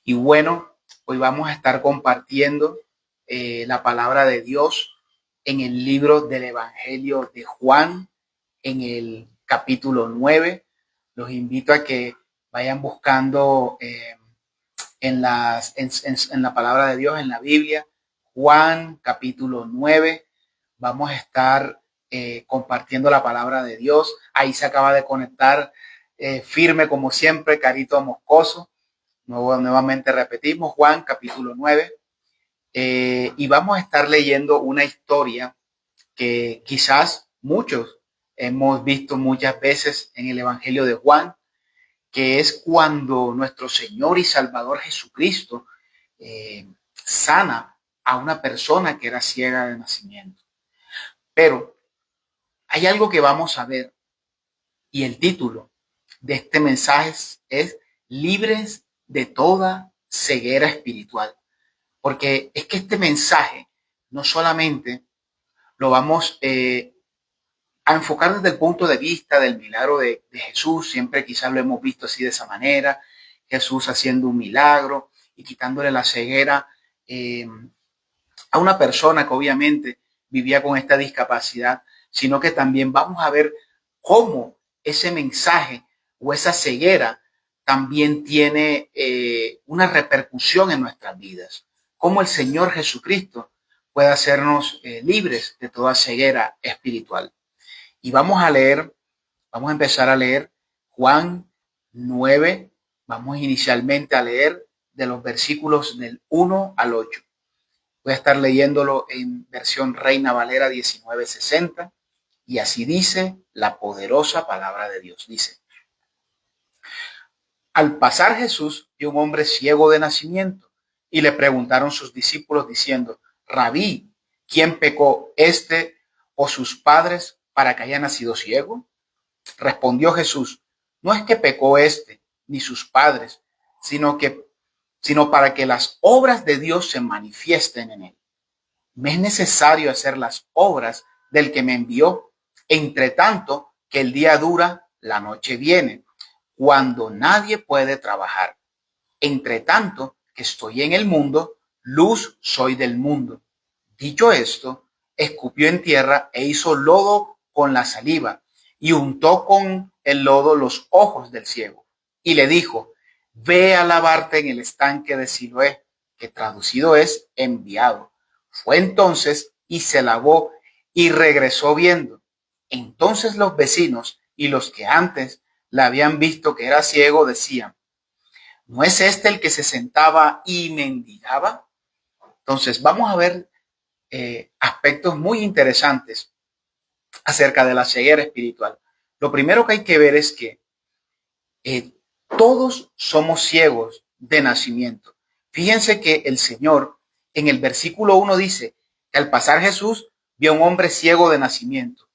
Y bueno, hoy vamos a estar compartiendo la palabra de Dios en el libro del Evangelio de Juan, en el capítulo 9. Los invito a que vayan buscando en la palabra de Dios, en la Biblia, Juan capítulo 9. Vamos a estar compartiendo la palabra de Dios. Ahí se acaba de conectar firme como siempre, Carito Moscoso. Nuevamente repetimos Juan capítulo 9 y vamos a estar leyendo una historia que quizás muchos hemos visto muchas veces en el Evangelio de Juan, que es cuando nuestro Señor y Salvador Jesucristo sana a una persona que era ciega de nacimiento. Pero hay algo que vamos a ver y el título de este mensaje es Libres de toda ceguera espiritual. Porque es que este mensaje no solamente lo vamos a enfocar desde el punto de vista del milagro de Jesús, siempre quizás lo hemos visto así de esa manera, Jesús haciendo un milagro y quitándole la ceguera a una persona que obviamente vivía con esta discapacidad, sino que también vamos a ver cómo ese mensaje o esa ceguera también tiene una repercusión en nuestras vidas. Cómo el Señor Jesucristo puede hacernos libres de toda ceguera espiritual. Y vamos a empezar a leer Juan 9. Vamos inicialmente a leer de los versículos del 1 al 8. Voy a estar leyéndolo en versión Reina Valera 1960 y así dice la poderosa palabra de Dios. Dice: al pasar Jesús vio un hombre ciego de nacimiento y le preguntaron sus discípulos diciendo: Rabí, ¿quién pecó, este o sus padres, para que haya nacido ciego? Respondió Jesús: no es que pecó este ni sus padres, sino para que las obras de Dios se manifiesten en él. Me es necesario hacer las obras del que me envió, entre tanto que el día dura, la noche viene, cuando nadie puede trabajar. Entre tanto que estoy en el mundo, luz soy del mundo. Dicho esto, escupió en tierra e hizo lodo con la saliva y untó con el lodo los ojos del ciego. Y le dijo: ve a lavarte en el estanque de Siloé, que traducido es enviado. Fue entonces y se lavó y regresó viendo. Entonces los vecinos y los que antes le habían visto que era ciego decían: ¿no es este el que se sentaba y mendigaba? Entonces vamos a ver aspectos muy interesantes acerca de la ceguera espiritual. Lo primero que hay que ver es que eh, todos somos ciegos de nacimiento. Fíjense que el Señor en el versículo 1 dice que al pasar Jesús vio a un hombre ciego de nacimiento.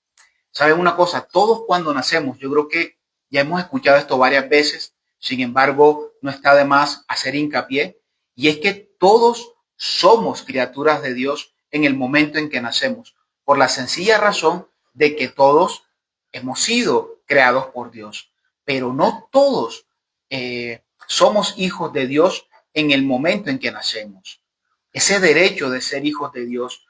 ¿Saben una cosa? Todos cuando nacemos, yo creo que ya hemos escuchado esto varias veces, sin embargo, no está de más hacer hincapié, y es que todos somos criaturas de Dios en el momento en que nacemos, por la sencilla razón de que todos hemos sido creados por Dios, pero no todos somos hijos de Dios en el momento en que nacemos. Ese derecho de ser hijos de Dios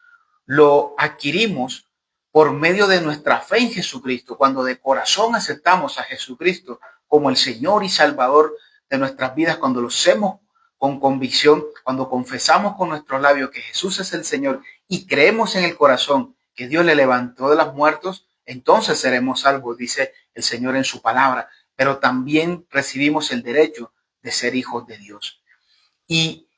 lo adquirimos por medio de nuestra fe en Jesucristo, cuando de corazón aceptamos a Jesucristo como el Señor y Salvador de nuestras vidas, cuando lo hacemos con convicción, cuando confesamos con nuestros labios que Jesús es el Señor y creemos en el corazón que Dios le levantó de los muertos, entonces seremos salvos, dice el Señor en su palabra, pero también recibimos el derecho de ser hijos de Dios. Y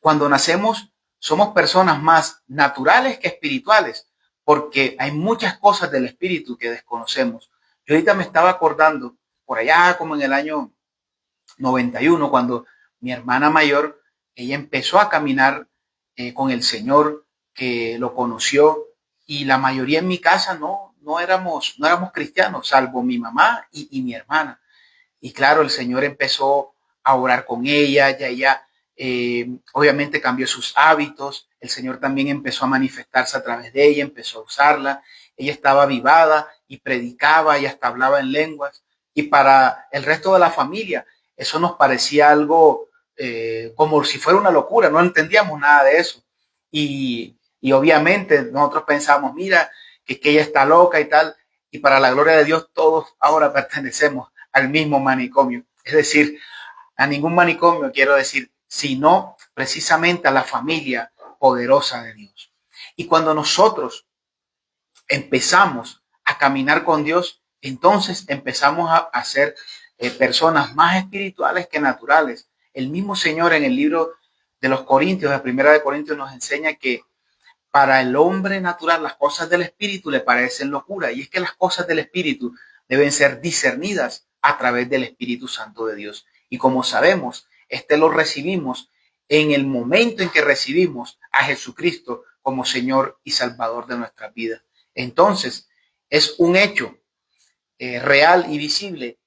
cuando nacemos somos personas más naturales que espirituales, porque hay muchas cosas del espíritu que desconocemos. Yo ahorita me estaba acordando, por allá como en el año 91, cuando mi hermana mayor, ella empezó a caminar con el Señor, que lo conoció, y la mayoría en mi casa no éramos cristianos, salvo mi mamá y mi hermana. Y claro, el Señor empezó a orar con ella, ya ella obviamente cambió sus hábitos, el Señor también empezó a manifestarse a través de ella, empezó a usarla, ella estaba avivada y predicaba y hasta hablaba en lenguas, y para el resto de la familia eso nos parecía algo como si fuera una locura, no entendíamos nada de eso. Y obviamente nosotros pensamos, mira, que ella está loca y tal, y para la gloria de Dios todos ahora pertenecemos al mismo manicomio. Es decir, a ningún manicomio quiero decir, sino precisamente a la familia poderosa de Dios. Y cuando nosotros empezamos a caminar con Dios, entonces empezamos a ser personas más espirituales que naturales. El mismo Señor en el libro de los Corintios, la primera de Corintios, nos enseña que para el hombre natural las cosas del espíritu le parecen locura, y es que las cosas del espíritu deben ser discernidas a través del Espíritu Santo de Dios. Y como sabemos, lo recibimos en el momento en que recibimos a Jesucristo como Señor y Salvador de nuestras vidas. Entonces, es un hecho real y visible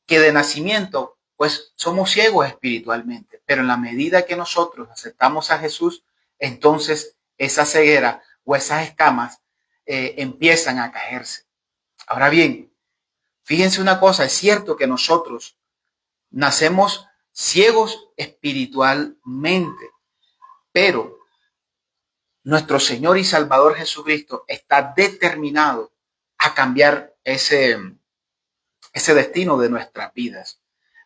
que de nacimiento, pues somos ciegos espiritualmente, pero en la medida que nosotros aceptamos a Jesús, entonces esa ceguera o esas escamas empiezan a caerse. Ahora bien, fíjense una cosa, es cierto que nosotros nacemos ciegos espiritualmente, pero nuestro Señor y Salvador Jesucristo está determinado a cambiar ese destino de nuestras vidas,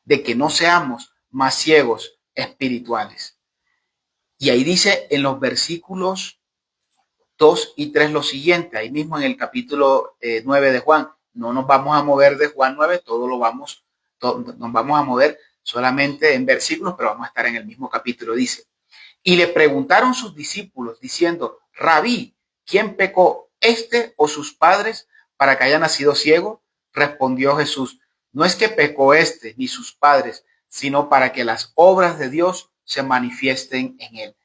de que no seamos más ciegos espirituales. Y ahí dice en los versículos 2 y 3 lo siguiente, ahí mismo en el capítulo 9 de Juan. No nos vamos a mover de Juan 9, nos vamos a mover solamente en versículos, pero vamos a estar en el mismo capítulo. Dice, y le preguntaron sus discípulos diciendo, Rabí, ¿quién pecó, este o sus padres, para que haya nacido ciego? Respondió Jesús, no es que pecó este ni sus padres, sino para que las obras de Dios se manifiesten en él.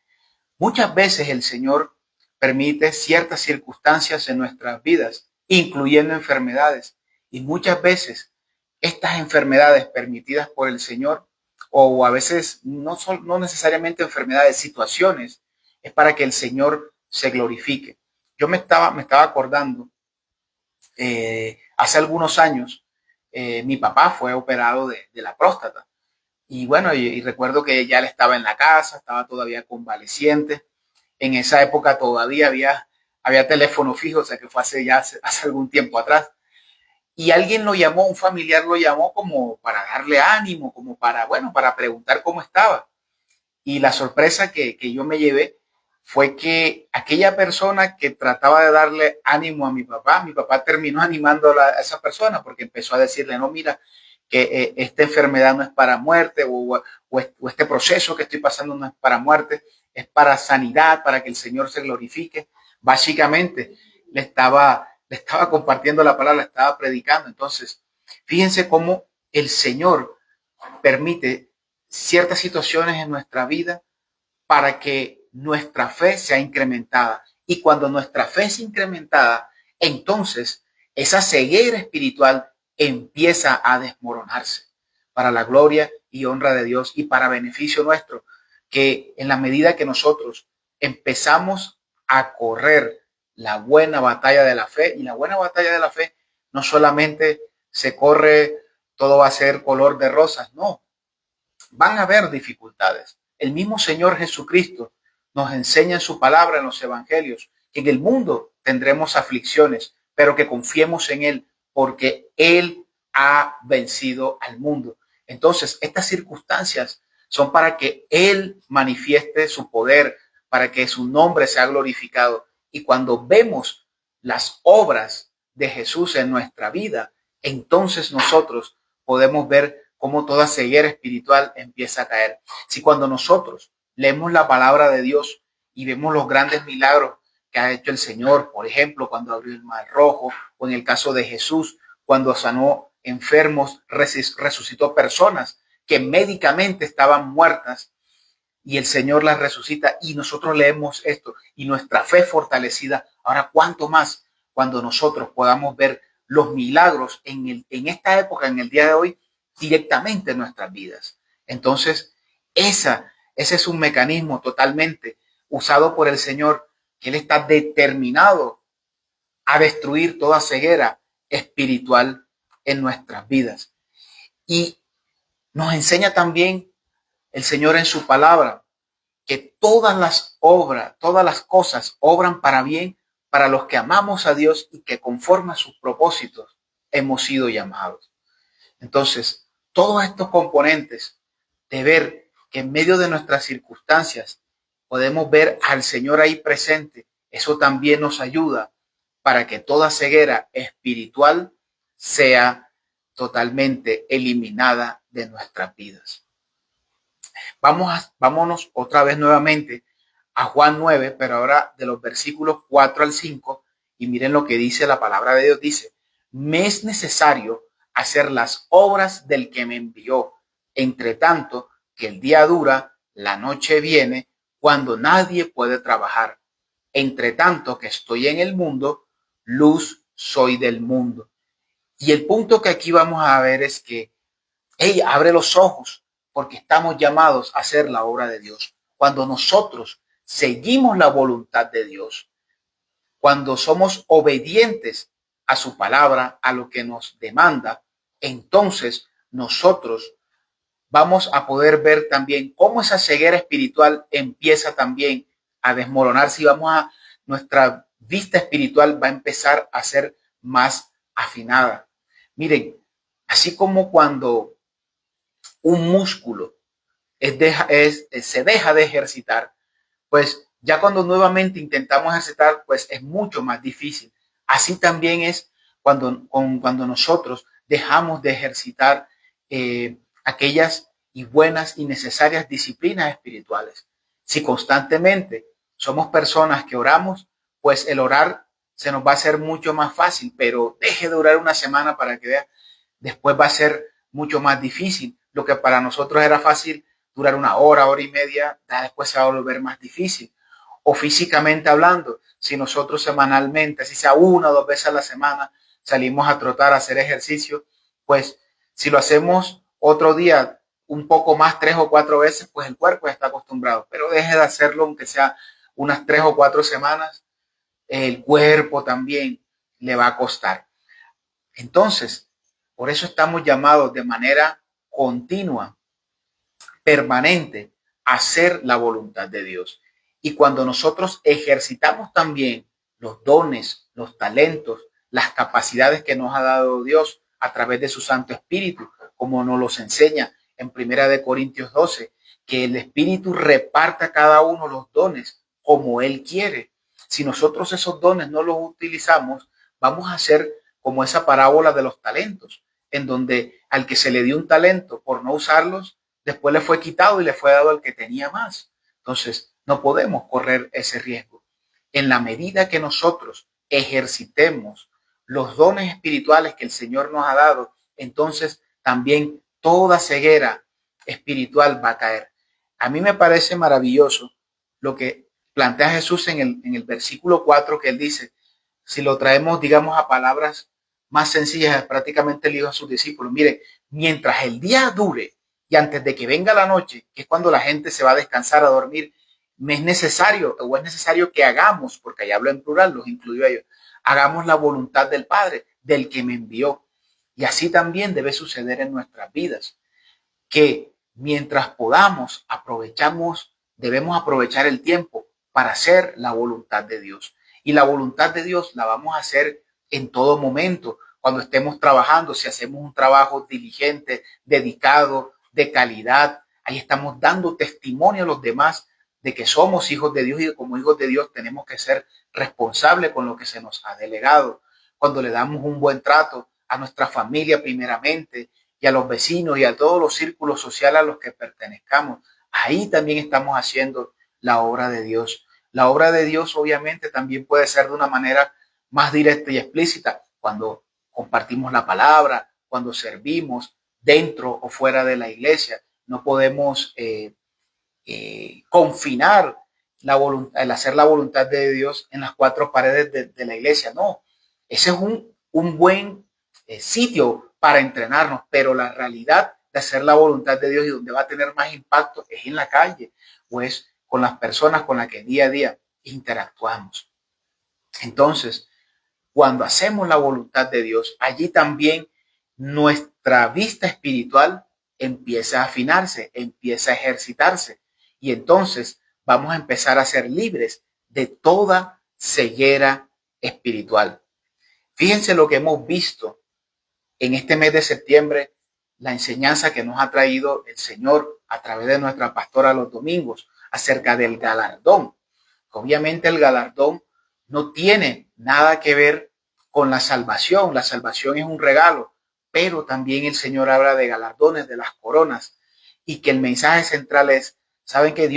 Muchas veces el Señor permite ciertas circunstancias en nuestras vidas, incluyendo enfermedades. Y muchas veces estas enfermedades permitidas por el Señor, o a veces no necesariamente enfermedades, situaciones, es para que el Señor se glorifique. Yo me estaba acordando, hace algunos años, mi papá fue operado de la próstata. Y bueno, y recuerdo que ya él estaba en la casa, estaba todavía convaleciente. En esa época todavía había teléfono fijo, o sea que fue hace algún tiempo atrás. Y alguien lo llamó, un familiar lo llamó como para darle ánimo, como para preguntar cómo estaba. Y la sorpresa que yo me llevé fue que aquella persona que trataba de darle ánimo a mi papá terminó animando a esa persona porque empezó a decirle, no, mira, que esta enfermedad no es para muerte o este proceso que estoy pasando no es para muerte, es para sanidad, para que el Señor se glorifique. Básicamente le estaba compartiendo la palabra, le estaba predicando. Entonces, fíjense cómo el Señor permite ciertas situaciones en nuestra vida para que nuestra fe sea incrementada. Y cuando nuestra fe es incrementada, entonces esa ceguera espiritual empieza a desmoronarse para la gloria y honra de Dios y para beneficio nuestro, que en la medida que nosotros empezamos a correr la buena batalla de la fe, y la buena batalla de la fe no solamente se corre, todo va a ser color de rosas, no, van a haber dificultades. El mismo Señor Jesucristo nos enseña en su palabra, en los evangelios, que en el mundo tendremos aflicciones, pero que confiemos en Él, porque Él ha vencido al mundo. Entonces, estas circunstancias son para que Él manifieste su poder, para que su nombre sea glorificado. Y cuando vemos las obras de Jesús en nuestra vida, entonces nosotros podemos ver cómo toda ceguera espiritual empieza a caer. Si cuando nosotros leemos la palabra de Dios y vemos los grandes milagros que ha hecho el Señor, por ejemplo, cuando abrió el mar rojo, o en el caso de Jesús, cuando sanó enfermos, resucitó personas que médicamente estaban muertas y el Señor las resucita, y nosotros leemos esto y nuestra fe fortalecida. Ahora, ¿cuánto más cuando nosotros podamos ver los milagros en esta época, en el día de hoy, directamente en nuestras vidas? Entonces, ese es un mecanismo totalmente usado por el Señor, que Él está determinado a destruir toda ceguera espiritual en nuestras vidas. Y nos enseña también el Señor en su palabra, que todas las obras, todas las cosas obran para bien para los que amamos a Dios y que conforme a sus propósitos hemos sido llamados. Entonces, todos estos componentes de ver que en medio de nuestras circunstancias podemos ver al Señor ahí presente, eso también nos ayuda para que toda ceguera espiritual sea totalmente eliminada de nuestras vidas. Vámonos otra vez nuevamente a Juan 9, pero ahora de los versículos 4 al 5, y miren lo que dice la palabra de Dios. Dice, me es necesario hacer las obras del que me envió, entre tanto que el día dura, la noche viene, cuando nadie puede trabajar. Entre tanto que estoy en el mundo, luz soy del mundo. Y el punto que aquí vamos a ver es que ella abre los ojos porque estamos llamados a hacer la obra de Dios. Cuando nosotros seguimos la voluntad de Dios, cuando somos obedientes a su palabra, a lo que nos demanda, entonces nosotros vamos a poder ver también cómo esa ceguera espiritual empieza también a desmoronarse y nuestra vista espiritual va a empezar a ser más afinada. Miren, así como cuando un músculo se deja de ejercitar, pues ya cuando nuevamente intentamos ejercitar, pues es mucho más difícil. Así también es cuando nosotros dejamos de ejercitar aquellas y buenas y necesarias disciplinas espirituales. Si constantemente somos personas que oramos, pues el orar se nos va a hacer mucho más fácil, pero deje de orar una semana para que vea, después va a ser mucho más difícil. Lo que para nosotros era fácil durar una hora, hora y media, después se va a volver más difícil. O físicamente hablando, si nosotros semanalmente, si sea una o dos veces a la semana, salimos a trotar, a hacer ejercicio, pues si lo hacemos otro día un poco más, 3 o 4 veces, pues el cuerpo ya está acostumbrado. Pero deje de hacerlo, aunque sea unas 3 o 4 semanas, el cuerpo también le va a costar. Entonces, por eso estamos llamados de manera continua, permanente, a hacer la voluntad de Dios. Y cuando nosotros ejercitamos también los dones, los talentos, las capacidades que nos ha dado Dios a través de su Santo Espíritu, como nos los enseña en 1 Corintios 12, que el Espíritu reparta a cada uno los dones como Él quiere. Si nosotros esos dones no los utilizamos, vamos a ser como esa parábola de los talentos, en donde al que se le dio un talento por no usarlos, después le fue quitado y le fue dado al que tenía más. Entonces, no podemos correr ese riesgo. En la medida que nosotros ejercitemos los dones espirituales que el Señor nos ha dado, entonces también toda ceguera espiritual va a caer. A mí me parece maravilloso lo que plantea Jesús en el versículo 4, que él dice, si lo traemos, digamos, a palabras más sencillas, prácticamente le dijo a sus discípulos, mire, mientras el día dure y antes de que venga la noche, que es cuando la gente se va a descansar, a dormir, me es necesario que hagamos, porque ahí hablo en plural, los incluyo a ellos, hagamos la voluntad del Padre, del que me envió. Y así también debe suceder en nuestras vidas, que mientras podamos, debemos aprovechar el tiempo para hacer la voluntad de Dios. Y la voluntad de Dios la vamos a hacer en todo momento, cuando estemos trabajando, si hacemos un trabajo diligente, dedicado, de calidad, ahí estamos dando testimonio a los demás de que somos hijos de Dios y que como hijos de Dios tenemos que ser responsables con lo que se nos ha delegado. Cuando le damos un buen trato a nuestra familia primeramente y a los vecinos y a todos los círculos sociales a los que pertenezcamos, ahí también estamos haciendo la obra de Dios. La obra de Dios obviamente también puede ser de una manera más directa y explícita, cuando compartimos la palabra, cuando servimos dentro o fuera de la iglesia. No podemos confinar el hacer la voluntad de Dios en las 4 paredes de la iglesia. No, ese es un buen sitio para entrenarnos, pero la realidad de hacer la voluntad de Dios y donde va a tener más impacto es en la calle, o es con las personas con las que día a día interactuamos. Entonces, cuando hacemos la voluntad de Dios, allí también nuestra vista espiritual empieza a afinarse, empieza a ejercitarse. Y entonces vamos a empezar a ser libres de toda ceguera espiritual. Fíjense lo que hemos visto en este mes de septiembre, la enseñanza que nos ha traído el Señor a través de nuestra pastora los domingos acerca del galardón. Obviamente el galardón no tiene nada que ver con la salvación. La salvación es un regalo, pero también el Señor habla de galardones, de las coronas, y que el mensaje central es, saben que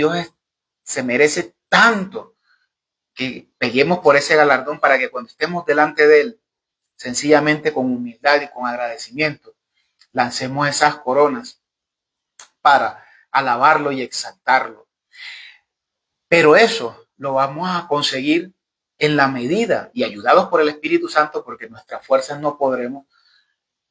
se merece tanto que peguemos por ese galardón para que cuando estemos delante de Él, sencillamente con humildad y con agradecimiento, lancemos esas coronas para alabarlo y exaltarlo. Pero eso lo vamos a conseguir en la medida, y ayudados por el Espíritu Santo, porque nuestras fuerzas no podremos,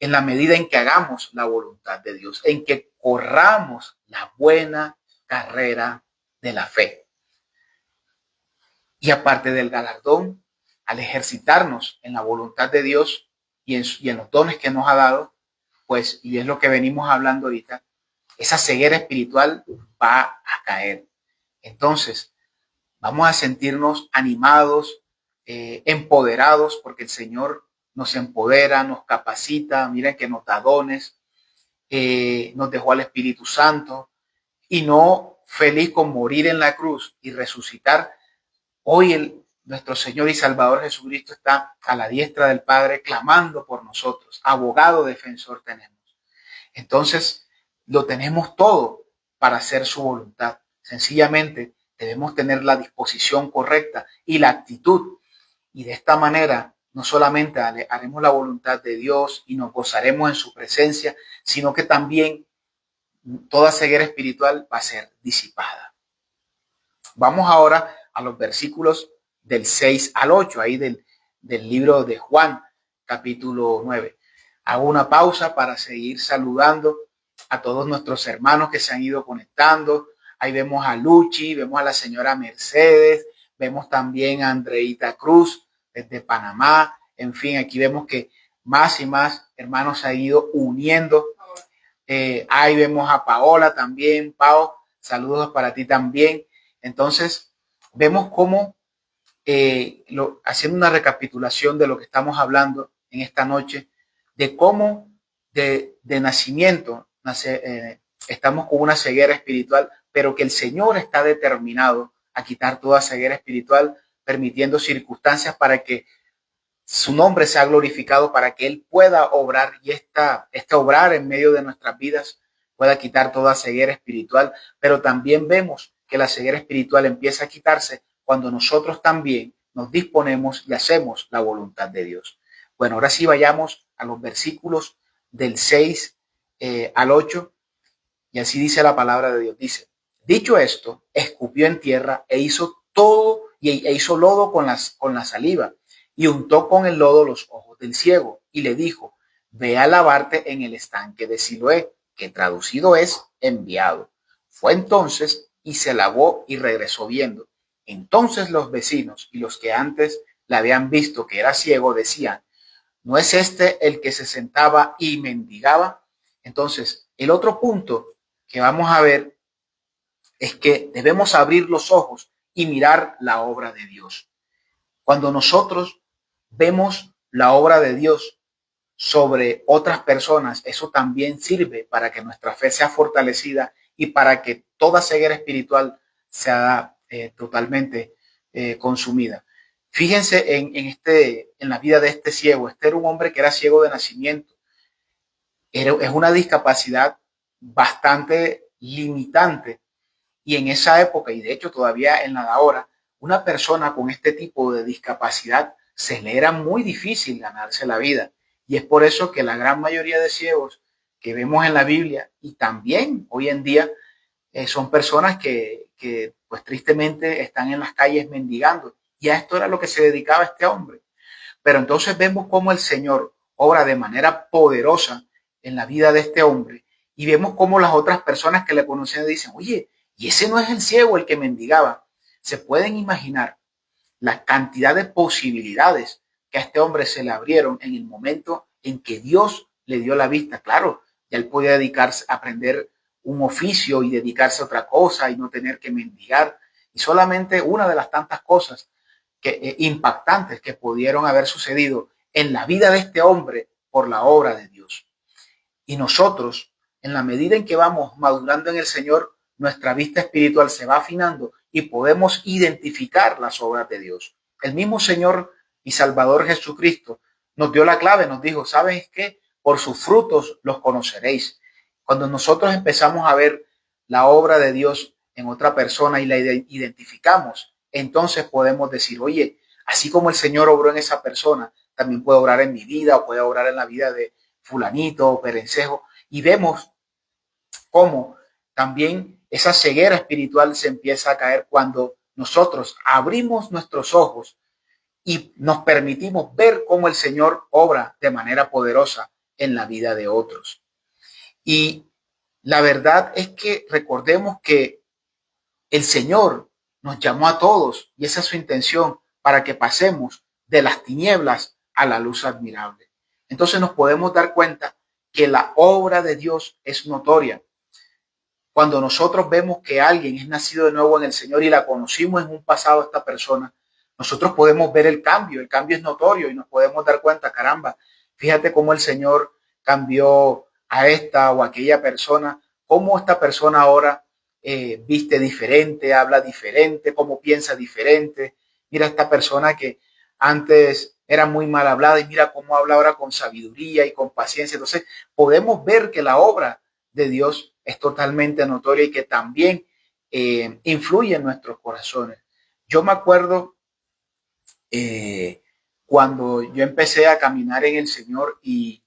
en la medida en que hagamos la voluntad de Dios, en que corramos la buena carrera de la fe. Y aparte del galardón, al ejercitarnos en la voluntad de Dios y en los dones que nos ha dado, pues, y es lo que venimos hablando ahorita, esa ceguera espiritual va a caer. Entonces, vamos a sentirnos animados, empoderados, porque el Señor nos empodera, nos capacita, miren que nos da dones, nos dejó al Espíritu Santo, y no feliz con morir en la cruz y resucitar. Hoy nuestro Señor y Salvador Jesucristo está a la diestra del Padre clamando por nosotros, abogado defensor tenemos. Entonces, lo tenemos todo para hacer su voluntad. Sencillamente, debemos tener la disposición correcta y la actitud. Y de esta manera, no solamente haremos la voluntad de Dios y nos gozaremos en su presencia, sino que también toda ceguera espiritual va a ser disipada. Vamos ahora a los versículos del 6 al 8, ahí del libro de Juan, capítulo 9. Hago una pausa para seguir saludando a todos nuestros hermanos que se han ido conectando. Ahí vemos a Luchi, vemos a la señora Mercedes, vemos también a Andreita Cruz desde Panamá. En fin, aquí vemos que más y más hermanos se han ido uniendo. Ahí vemos a Paola también. Pao, saludos para ti también. Entonces, vemos cómo, haciendo una recapitulación de lo que estamos hablando en esta noche, de cómo de nacimiento estamos con una ceguera espiritual, pero que el Señor está determinado a quitar toda ceguera espiritual, permitiendo circunstancias para que su nombre sea glorificado, para que Él pueda obrar y este obrar en medio de nuestras vidas pueda quitar toda ceguera espiritual. Pero también vemos que la ceguera espiritual empieza a quitarse cuando nosotros también nos disponemos y hacemos la voluntad de Dios. Bueno, ahora sí vayamos a los versículos del 6 al 8, y así dice la palabra de Dios. Dice, dicho esto, escupió en tierra e hizo todo, e hizo lodo con la saliva, y untó con el lodo los ojos del ciego, y le dijo, ve a lavarte en el estanque de Siloé, que traducido es enviado. Fue entonces y se lavó y regresó viendo. Entonces los vecinos y los que antes le habían visto que era ciego decían, ¿no es este el que se sentaba y mendigaba? Entonces, el otro punto que vamos a ver es que debemos abrir los ojos y mirar la obra de Dios. Cuando nosotros vemos la obra de Dios sobre otras personas, eso también sirve para que nuestra fe sea fortalecida y para que toda ceguera espiritual sea totalmente consumida. Fíjense en la vida de este ciego. Este era un hombre que era ciego de nacimiento. Es una discapacidad bastante limitante, y en esa época, y de hecho todavía en la de ahora, una persona con este tipo de discapacidad se le era muy difícil ganarse la vida. Y es por eso que la gran mayoría de ciegos que vemos en la Biblia y también hoy en día son personas que pues tristemente están en las calles mendigando. Y a esto era lo que se dedicaba este hombre. Pero entonces vemos cómo el Señor obra de manera poderosa en la vida de este hombre, y vemos cómo las otras personas que le conocen dicen, oye, y ese no es el ciego el que mendigaba. Se pueden imaginar la cantidad de posibilidades que a este hombre se le abrieron en el momento en que Dios le dio la vista. Claro, Ya él podía dedicarse a aprender un oficio y dedicarse a otra cosa y no tener que mendigar. Y solamente una de las tantas cosas impactantes que pudieron haber sucedido en la vida de este hombre por la obra de Dios. Y nosotros, en la medida en que vamos madurando en el Señor, nuestra vista espiritual se va afinando y podemos identificar las obras de Dios. El mismo Señor y Salvador Jesucristo nos dio la clave, nos dijo, ¿sabes qué? Por sus frutos los conoceréis. Cuando nosotros empezamos a ver la obra de Dios en otra persona y la identificamos, entonces podemos decir, oye, así como el Señor obró en esa persona, también puede obrar en mi vida o puede obrar en la vida de fulanito o perencejo. Y vemos cómo también esa ceguera espiritual se empieza a caer cuando nosotros abrimos nuestros ojos y nos permitimos ver cómo el Señor obra de manera poderosa en la vida de otros. Y la verdad es que recordemos que el Señor nos llamó a todos y esa es su intención para que pasemos de las tinieblas a la luz admirable. Entonces nos podemos dar cuenta que la obra de Dios es notoria. Cuando nosotros vemos que alguien es nacido de nuevo en el Señor y la conocimos en un pasado esta persona, nosotros podemos ver el cambio es notorio y nos podemos dar cuenta, caramba, fíjate cómo el Señor cambió a esta o aquella persona, cómo esta persona ahora viste diferente, habla diferente, cómo piensa diferente. Mira esta persona que antes era muy mal hablada y mira cómo habla ahora con sabiduría y con paciencia. Entonces podemos ver que la obra de Dios es totalmente notoria y que también influye en nuestros corazones. Yo me acuerdo cuando yo empecé a caminar en el Señor y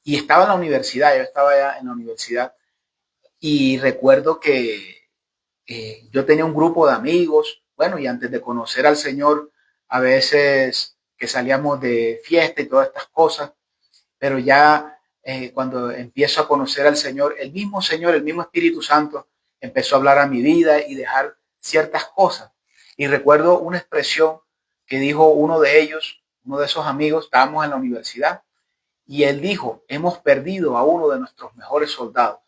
estaba en la universidad, yo estaba ya en la universidad y recuerdo que yo tenía un grupo de amigos, bueno, y antes de conocer al Señor, a veces que salíamos de fiesta y todas estas cosas, pero ya cuando empiezo a conocer al Señor, el mismo Espíritu Santo empezó a hablar a mi vida y dejar ciertas cosas. Y recuerdo una expresión que dijo uno de ellos, uno de esos amigos, estábamos en la universidad, y él dijo, hemos perdido a uno de nuestros mejores soldados.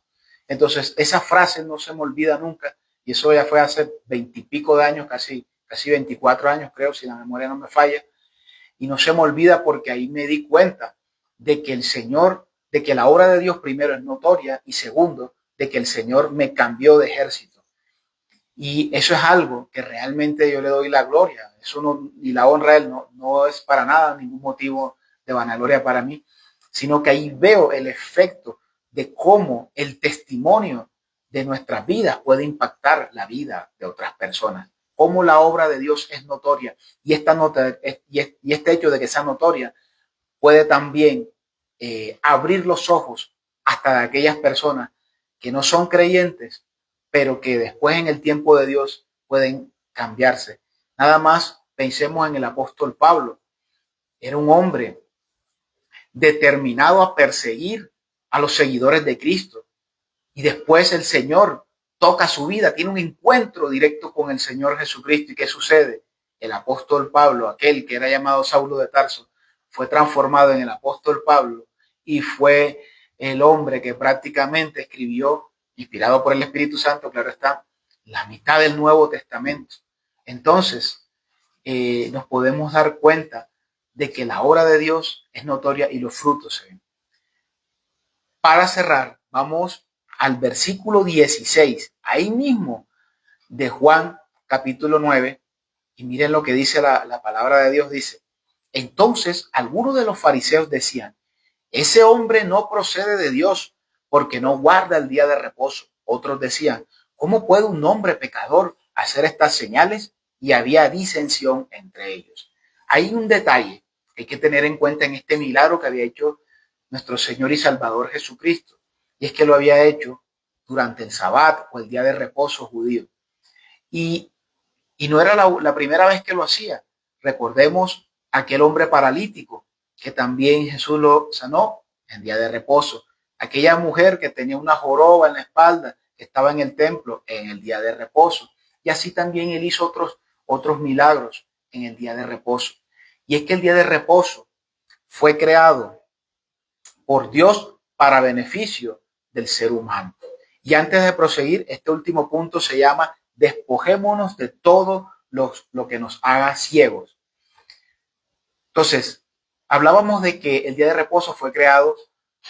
Entonces, esa frase no se me olvida nunca, y eso ya fue hace 20 y pico de años, casi 24 años, creo, si la memoria no me falla, y no se me olvida porque ahí me di cuenta de que el Señor, de que la obra de Dios primero es notoria y segundo, de que el Señor me cambió de ejército. Y eso es algo que realmente yo le doy la gloria. Eso no, y la honra a Él no es para nada ningún motivo de vanagloria para mí, sino que ahí veo el efecto de cómo el testimonio de nuestras vidas puede impactar la vida de otras personas. Cómo la obra de Dios es notoria y este hecho de que sea notoria puede también abrir los ojos hasta de aquellas personas que no son creyentes, pero que después en el tiempo de Dios pueden cambiarse. Nada más pensemos en el apóstol Pablo. Era un hombre determinado a perseguir a los seguidores de Cristo. Y después el Señor toca su vida, tiene un encuentro directo con el Señor Jesucristo. ¿Y qué sucede? El apóstol Pablo, aquel que era llamado Saulo de Tarso, fue transformado en el apóstol Pablo y fue el hombre que prácticamente escribió, inspirado por el Espíritu Santo, claro está, la mitad del Nuevo Testamento. Entonces, nos podemos dar cuenta de que la obra de Dios es notoria y los frutos se ven. Para cerrar, vamos al versículo 16, ahí mismo de Juan capítulo 9, y miren lo que dice la palabra de Dios, dice, entonces algunos de los fariseos decían, ese hombre no procede de Dios porque no guarda el día de reposo. Otros decían, ¿cómo puede un hombre pecador hacer estas señales? Y había disensión entre ellos. Hay un detalle que hay que tener en cuenta en este milagro que había hecho nuestro Señor y Salvador Jesucristo, y es que lo había hecho durante el Sabbat o el día de reposo judío. Y, y no era la primera vez que lo hacía. Recordemos aquel hombre paralítico que también Jesús lo sanó en día de reposo. Aquella mujer que tenía una joroba en la espalda, que estaba en el templo en el día de reposo. Y así también él hizo otros milagros en el día de reposo. Y es que el día de reposo fue creado por Dios para beneficio del ser humano. Y antes de proseguir, este último punto se llama despojémonos de todo lo que nos haga ciegos. Entonces, hablábamos de que el día de reposo fue creado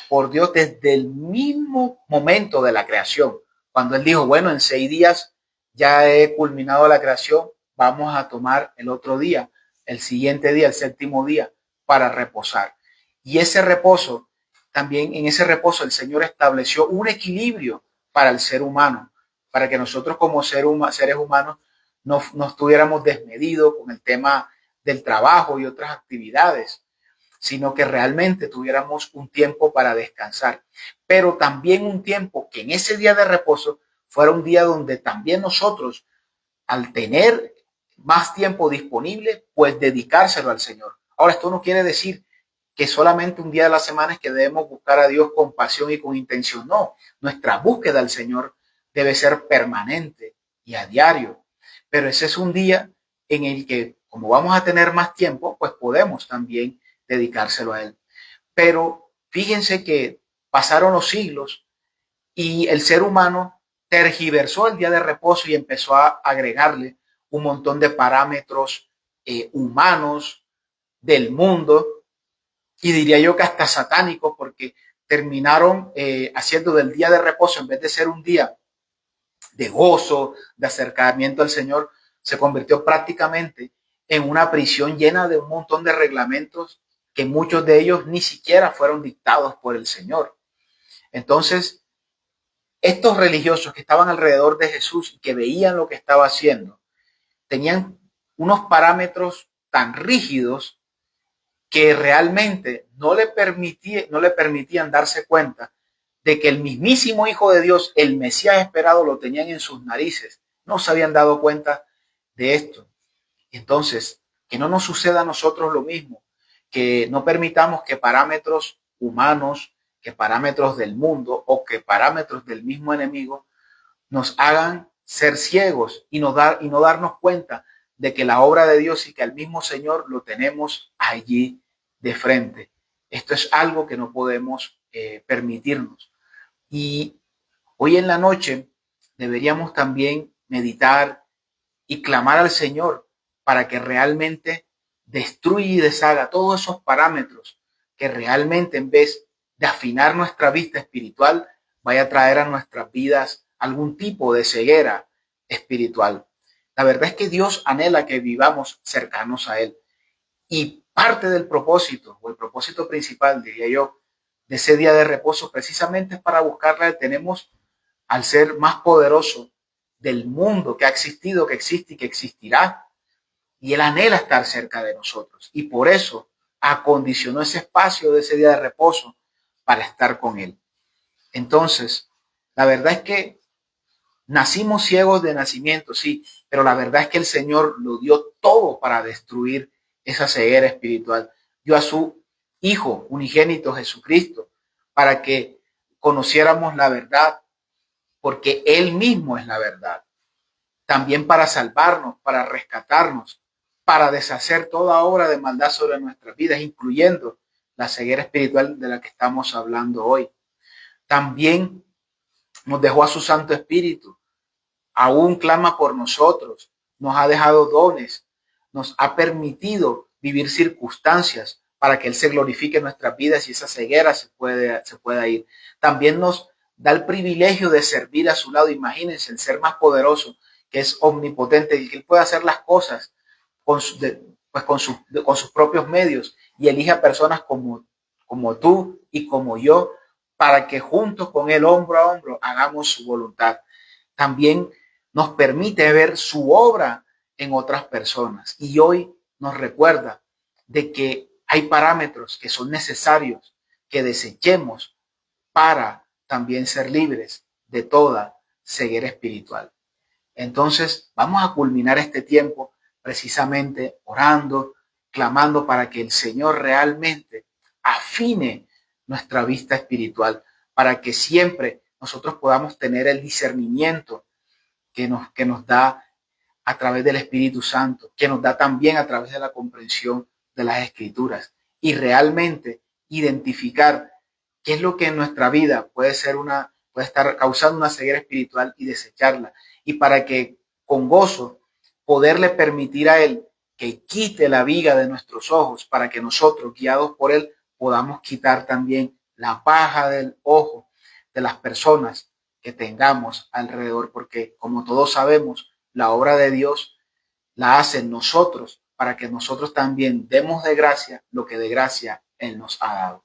por Dios desde el mismo momento de la creación, cuando Él dijo, bueno, en 6 días ya he culminado la creación, vamos a tomar el otro día, el siguiente día, el 7º día, para reposar. Y ese reposo, también en ese reposo el Señor estableció un equilibrio para el ser humano, para que nosotros como seres humanos no estuviéramos desmedidos con el tema del trabajo y otras actividades, sino que realmente tuviéramos un tiempo para descansar, pero también un tiempo que en ese día de reposo fuera un día donde también nosotros, al tener más tiempo disponible, pues dedicárselo al Señor. Ahora, esto no quiere decir que solamente un día de la semana es que debemos buscar a Dios con pasión y con intención. No, nuestra búsqueda al Señor debe ser permanente y a diario. Pero ese es un día en el que, como vamos a tener más tiempo, pues podemos también dedicárselo a Él. Pero fíjense que pasaron los siglos y el ser humano tergiversó el día de reposo y empezó a agregarle un montón de parámetros humanos del mundo, y diría yo que hasta satánicos, porque terminaron haciendo del día de reposo, en vez de ser un día de gozo, de acercamiento al Señor, se convirtió prácticamente en una prisión llena de un montón de reglamentos que muchos de ellos ni siquiera fueron dictados por el Señor. Entonces, estos religiosos que estaban alrededor de Jesús y que veían lo que estaba haciendo, tenían unos parámetros tan rígidos que realmente no le permitían darse cuenta de que el mismísimo Hijo de Dios, el Mesías esperado, lo tenían en sus narices. No se habían dado cuenta de esto. Entonces, que no nos suceda a nosotros lo mismo, que no permitamos que parámetros humanos, que parámetros del mundo o que parámetros del mismo enemigo nos hagan ser ciegos y no darnos cuenta de que la obra de Dios y que al mismo Señor lo tenemos allí de frente. Esto es algo que no podemos permitirnos. Y hoy en la noche deberíamos también meditar y clamar al Señor para que realmente destruya y deshaga todos esos parámetros que realmente, en vez de afinar nuestra vista espiritual, vaya a traer a nuestras vidas algún tipo de ceguera espiritual. La verdad es que Dios anhela que vivamos cercanos a Él. Y parte del propósito, o el propósito principal, diría yo, de ese día de reposo, precisamente es para buscarla. Tenemos al ser más poderoso del mundo que ha existido, que existe y que existirá. Y Él anhela estar cerca de nosotros. Y por eso acondicionó ese espacio de ese día de reposo para estar con Él. Entonces, la verdad es que nacimos ciegos de nacimiento, sí, pero la verdad es que el Señor lo dio todo para destruir esa ceguera espiritual. Dio a su Hijo unigénito Jesucristo para que conociéramos la verdad, porque Él mismo es la verdad. También para salvarnos, para rescatarnos, para deshacer toda obra de maldad sobre nuestras vidas, incluyendo la ceguera espiritual de la que estamos hablando hoy. También nos dejó a su Santo Espíritu, aún clama por nosotros, nos ha dejado dones, nos ha permitido vivir circunstancias para que Él se glorifique en nuestras vidas y esa ceguera se pueda ir. También nos da el privilegio de servir a su lado. Imagínense, el ser más poderoso, que es omnipotente y que Él puede hacer las cosas con sus propios medios, y elige a personas como tú y como yo para que juntos con Él, hombro a hombro, hagamos su voluntad. También nos permite ver su obra en otras personas, y hoy nos recuerda de que hay parámetros que son necesarios que desechemos para también ser libres de toda ceguera espiritual. Entonces, vamos a culminar este tiempo precisamente orando, clamando para que el Señor realmente afine nuestra vista espiritual, para que siempre nosotros podamos tener el discernimiento que nos da a través del Espíritu Santo, que nos da también a través de la comprensión de las Escrituras, y realmente identificar qué es lo que en nuestra vida puede ser una puede estar causando una ceguera espiritual y desecharla. Y para que con gozo poderle permitir a Él que quite la viga de nuestros ojos, para que nosotros, guiados por Él, podamos quitar también la paja del ojo de las personas que tengamos alrededor, porque como todos sabemos, la obra de Dios la hacen nosotros para que nosotros también demos de gracia lo que de gracia Él nos ha dado.